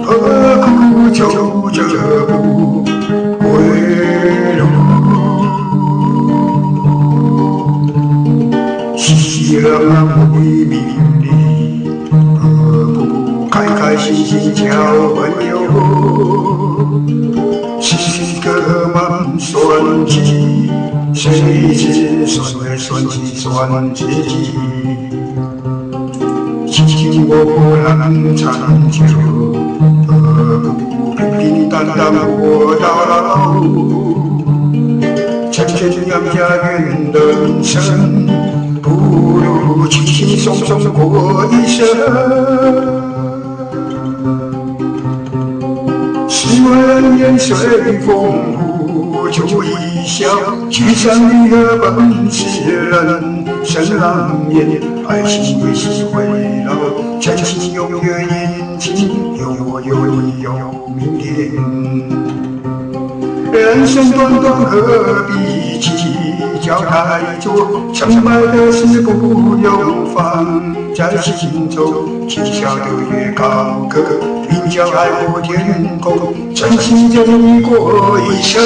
何苦求这不归路？熙攘为名利，何不开开心心交朋友？是个忙算计，谁知算来算去算自己。情我难长久，何不平平淡淡过到老？真真样家园的人生，不如轻轻松松过一生。十万年随风无就一笑，去向你的本是人生难免，爱情归心会老，真情永远年轻，有我有你有明天。人生短短何必计较太多，成败的事不用放在心中，气笑得越高歌，名叫海阔天空，真心真意过一生。